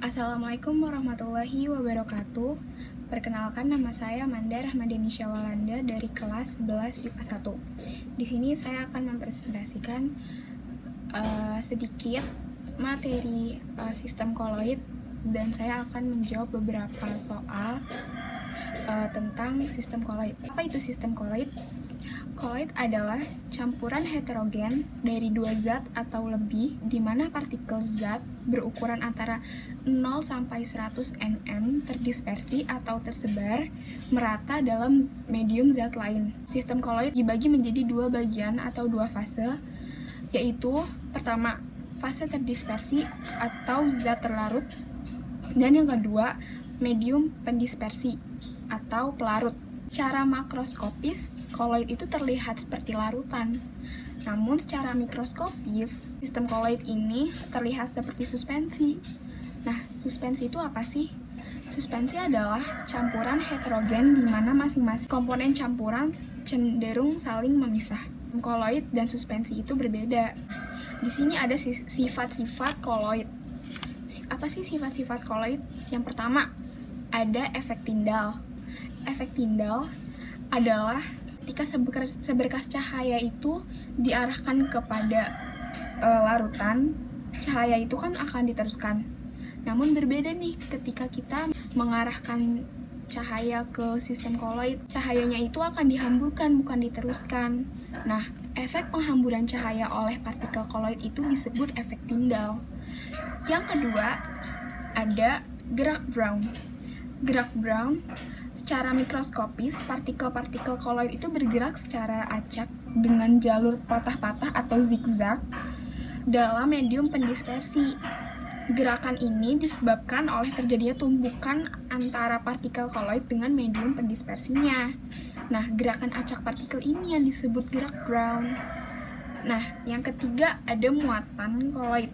Assalamualaikum warahmatullahi wabarakatuh. Perkenalkan, nama saya Manda Rahmadeni Syawalanda dari kelas 11 IPA 1. Di sini saya akan mempresentasikan sedikit materi sistem koloid, dan saya akan menjawab beberapa soal tentang sistem koloid. Apa itu sistem koloid? Koloid adalah campuran heterogen dari dua zat atau lebih, di mana partikel zat berukuran antara 0 sampai 100 nm terdispersi atau tersebar merata dalam medium zat lain. Sistem koloid dibagi menjadi dua bagian atau dua fase, yaitu pertama, fase terdispersi atau zat terlarut, dan yang kedua, medium pendispersi atau pelarut. Secara makroskopis, koloid itu terlihat seperti larutan. Namun secara mikroskopis, sistem koloid ini terlihat seperti suspensi. Nah, suspensi itu apa sih? Suspensi adalah campuran heterogen di mana masing-masing komponen campuran cenderung saling memisah. Koloid dan suspensi itu berbeda. Di sini ada sifat-sifat koloid. Apa sih sifat-sifat koloid? Yang pertama, ada efek Tyndall. Efek Tyndall adalah ketika seberkas cahaya itu diarahkan kepada larutan, cahaya itu kan akan diteruskan. Namun berbeda nih ketika kita mengarahkan cahaya ke sistem koloid, cahayanya itu akan dihamburkan, bukan diteruskan. Nah, efek penghamburan cahaya oleh partikel koloid itu disebut efek Tyndall. Yang kedua, ada gerak Brown. Gerak Brown, secara mikroskopis, partikel-partikel koloid itu bergerak secara acak dengan jalur patah-patah atau zigzag dalam medium pendispersi. Gerakan ini disebabkan oleh terjadinya tumbukan antara partikel koloid dengan medium pendispersinya. Nah, gerakan acak partikel ini yang disebut gerak Brown. Nah, yang ketiga ada muatan koloid.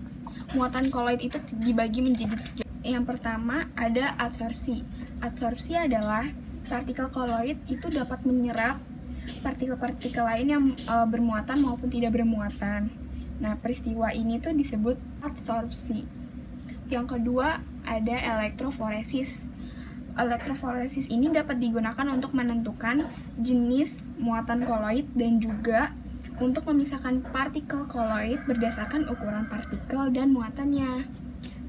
Muatan koloid itu dibagi menjadi tiga. Yang pertama ada adsorpsi. Adsorpsi adalah partikel koloid itu dapat menyerap partikel-partikel lain yang bermuatan maupun tidak bermuatan. Nah, peristiwa ini tuh disebut adsorpsi. Yang kedua ada elektroforesis. Elektroforesis ini dapat digunakan untuk menentukan jenis muatan koloid dan juga untuk memisahkan partikel koloid berdasarkan ukuran partikel dan muatannya.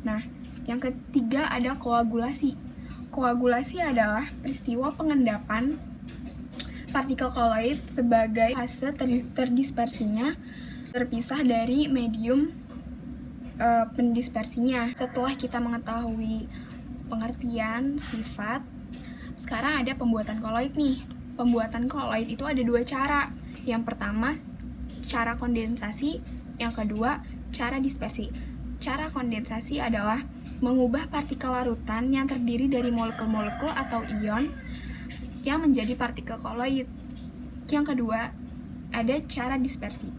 Nah, yang ketiga ada koagulasi. Koagulasi adalah peristiwa pengendapan partikel koloid sebagai fase terdispersinya terpisah dari medium pendispersinya. Setelah kita mengetahui pengertian, sifat, sekarang ada pembuatan koloid nih. Pembuatan koloid itu ada dua cara. Yang pertama, cara kondensasi. Yang kedua, cara dispersi. Cara kondensasi adalah mengubah partikel larutan yang terdiri dari molekul-molekul atau ion yang menjadi partikel koloid. Yang kedua, ada cara dispersi.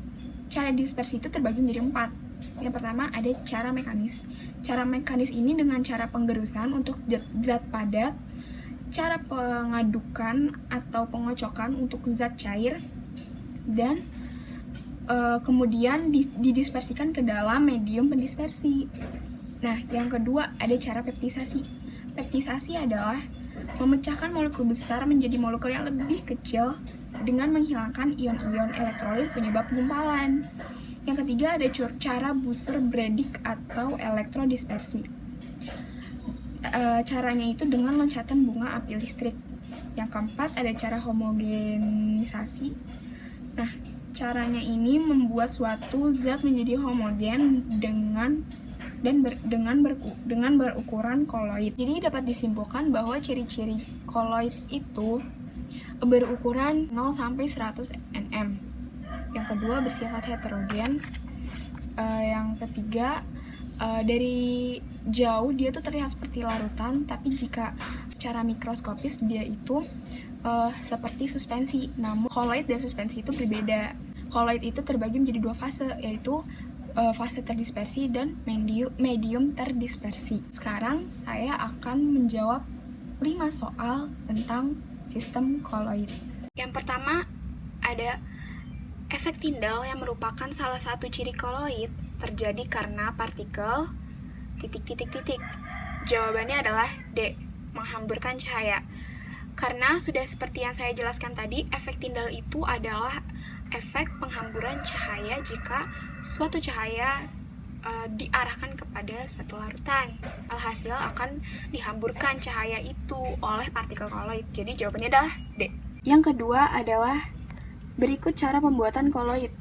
Cara dispersi itu terbagi menjadi 4. Yang pertama, ada cara mekanis. Cara mekanis ini dengan cara penggerusan untuk zat padat, cara pengadukan atau pengocokan untuk zat cair, dan kemudian didispersikan ke dalam medium pendispersi. Nah, yang kedua ada cara peptisasi. Peptisasi adalah memecahkan molekul besar menjadi molekul yang lebih kecil dengan menghilangkan ion-ion elektrolit penyebab gumpalan. Yang ketiga ada cara Buser-Bredig atau elektrodispersi. Caranya itu dengan loncatan bunga api listrik. Yang keempat ada cara homogenisasi. Nah, caranya ini membuat suatu zat menjadi homogen dengan berukuran koloid. Jadi dapat disimpulkan bahwa ciri-ciri koloid itu berukuran 0 sampai 100 nm. Yang kedua bersifat heterogen. Yang ketiga dari jauh dia tuh terlihat seperti larutan, tapi jika secara mikroskopis dia itu seperti suspensi. Namun koloid dan suspensi itu berbeda. Koloid itu terbagi menjadi dua fase, yaitu fase terdispersi dan medium terdispersi. Sekarang saya akan menjawab 5 soal tentang sistem koloid. Yang pertama ada efek Tyndall yang merupakan salah satu ciri koloid terjadi karena partikel ... Jawabannya adalah D, menghamburkan cahaya. Karena sudah seperti yang saya jelaskan tadi, efek Tyndall itu adalah efek penghamburan cahaya jika suatu cahaya diarahkan kepada suatu larutan. Alhasil akan dihamburkan cahaya itu oleh partikel koloid. Jadi jawabannya adalah D. Yang kedua adalah berikut cara pembuatan koloid.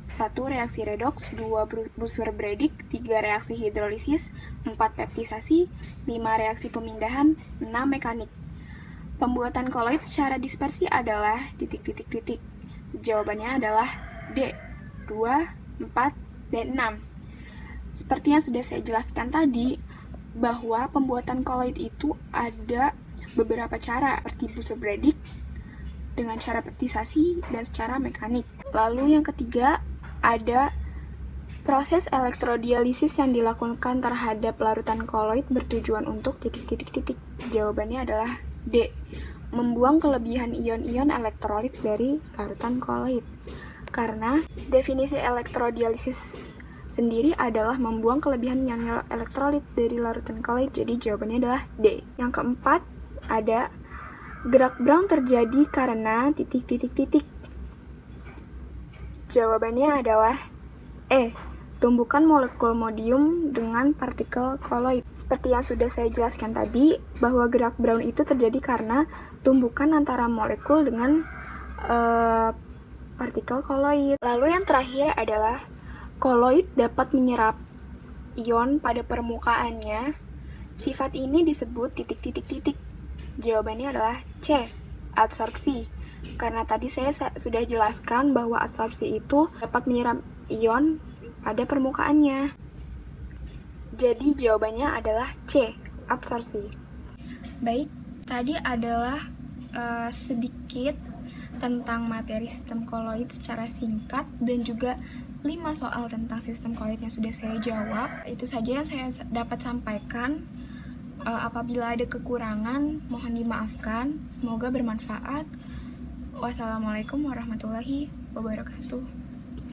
1. Reaksi redoks, 2. busur Bredig, 3. Reaksi hidrolisis, 4. peptisasi, 5. Reaksi pemindahan, 6. Mekanik. Pembuatan koloid secara dispersi adalah ... Jawabannya adalah D, 2, 4, dan 6. Seperti yang sudah saya jelaskan tadi, bahwa pembuatan koloid itu ada beberapa cara, seperti busur Bredig, dengan cara peptisasi, dan secara mekanik. Lalu yang ketiga, ada proses elektrodialisis yang dilakukan terhadap larutan koloid bertujuan untuk ... Jawabannya adalah D, membuang kelebihan ion-ion elektrolit dari larutan koloid. Karena definisi elektrodialisis sendiri adalah membuang kelebihan ion elektrolit dari larutan koloid, jadi jawabannya adalah D. Yang keempat, ada gerak Brown terjadi karena ... Jawabannya adalah E, tumbukan molekul modium dengan partikel koloid. Seperti yang sudah saya jelaskan tadi, bahwa gerak Brown itu terjadi karena tumbukan antara molekul dengan partikel koloid. Lalu yang terakhir adalah koloid dapat menyerap ion pada permukaannya. Sifat ini disebut ... Jawabannya adalah C, adsorpsi. Karena tadi saya sudah jelaskan bahwa adsorpsi itu dapat menyerap ion pada permukaannya. Jadi jawabannya adalah C, adsorpsi. Baik, tadi adalah sedikit tentang materi sistem koloid secara singkat dan juga 5 soal tentang sistem koloid yang sudah saya jawab. Itu saja yang saya dapat sampaikan. Apabila ada kekurangan, mohon dimaafkan. Semoga bermanfaat. Wassalamualaikum warahmatullahi wabarakatuh.